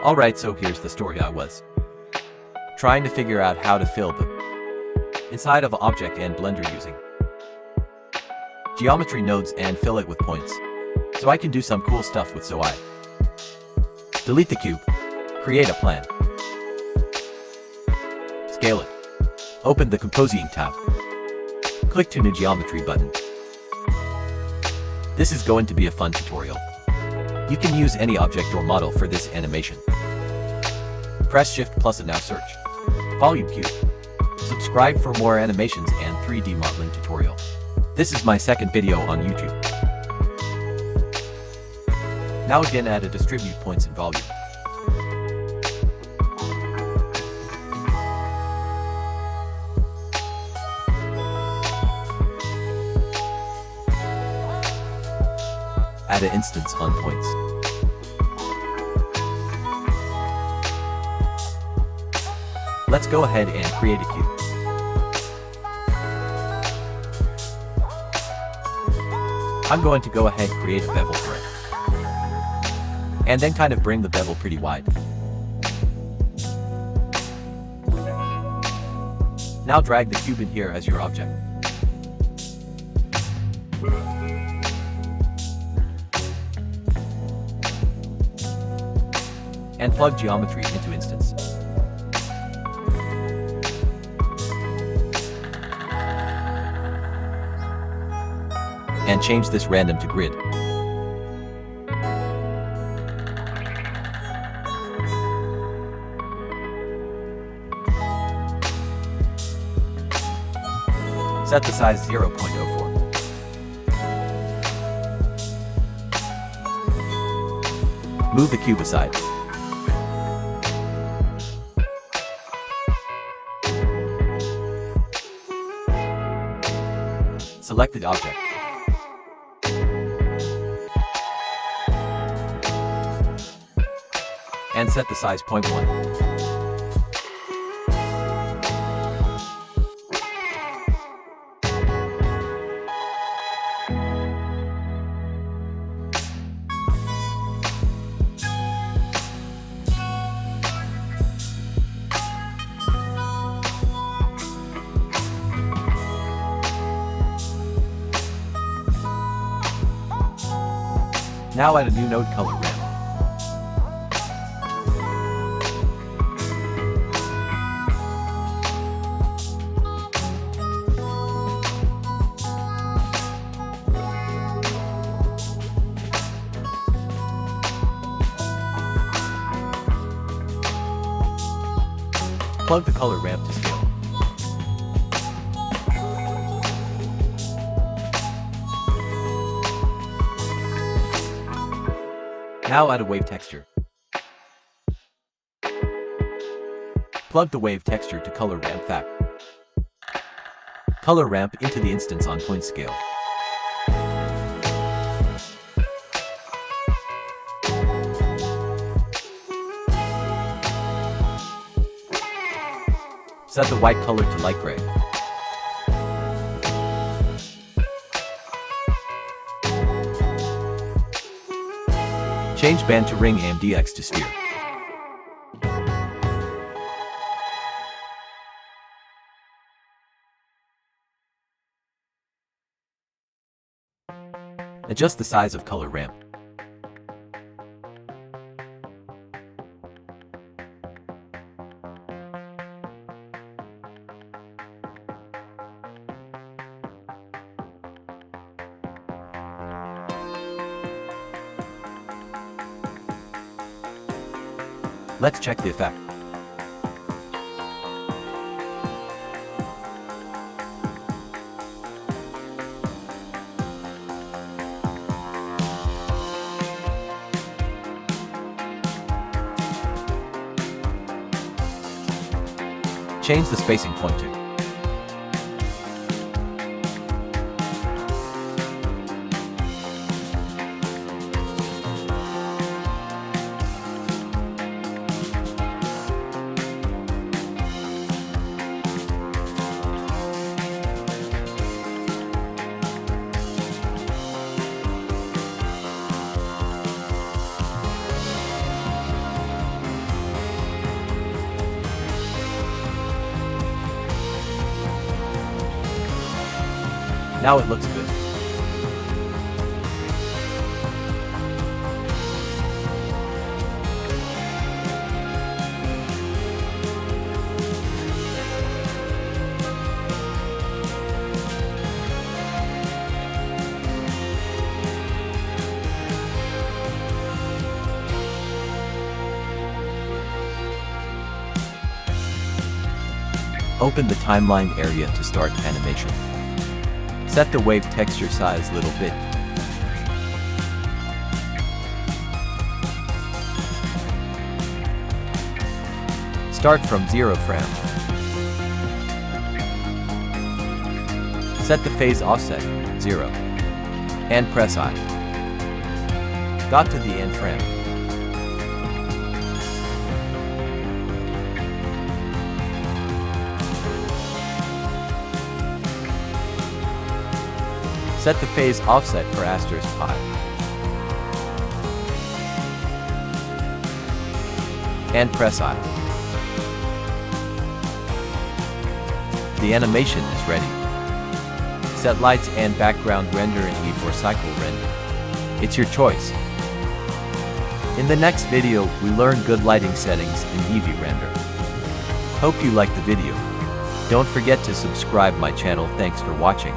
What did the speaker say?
Alright, so here's the story. I was trying to figure out how to fill the inside of an object and Blender using geometry nodes and fill it with points. So I can do some cool stuff with. So I delete the cube, create a plan, scale it, open the composing tab, click to new geometry button. This is going to be a fun tutorial. You can use any object or model for this animation. Press Shift plus and now search Volume Cube. Subscribe for more animations and 3D modeling tutorial. This is my second video on YouTube. Now again add a distribute points in volume. Add an instance on points. Let's go ahead and create a cube. I'm going to go ahead and create a bevel for it. And then kind of bring the bevel pretty wide. Now drag the cube in here as your object. And plug geometry into instance. And change this random to grid. Set the size 0.04. Move the cube aside. Select the object. And set the size 0.1. Now add a new node color ramp. Plug the color ramp to scale. Now add a wave texture. Plug the wave texture to color ramp fact. Color ramp into the instance on point scale. Set the white color to light gray. Change band to ring and DX to sphere. Adjust the size of color ramp. Let's check the effect. Change the spacing point to. Now it looks good. Open the timeline area to start animation. Set the wave texture size little bit. Start from 0 frame. Set the phase offset 0 and press I. Got to the end frame. Set the phase offset for *pi. And press I. The animation is ready. Set lights and background render in Eevee or cycle render. It's your choice. In the next video, we learn good lighting settings in Eevee render. Hope you liked the video. Don't forget to subscribe my channel. Thanks for watching.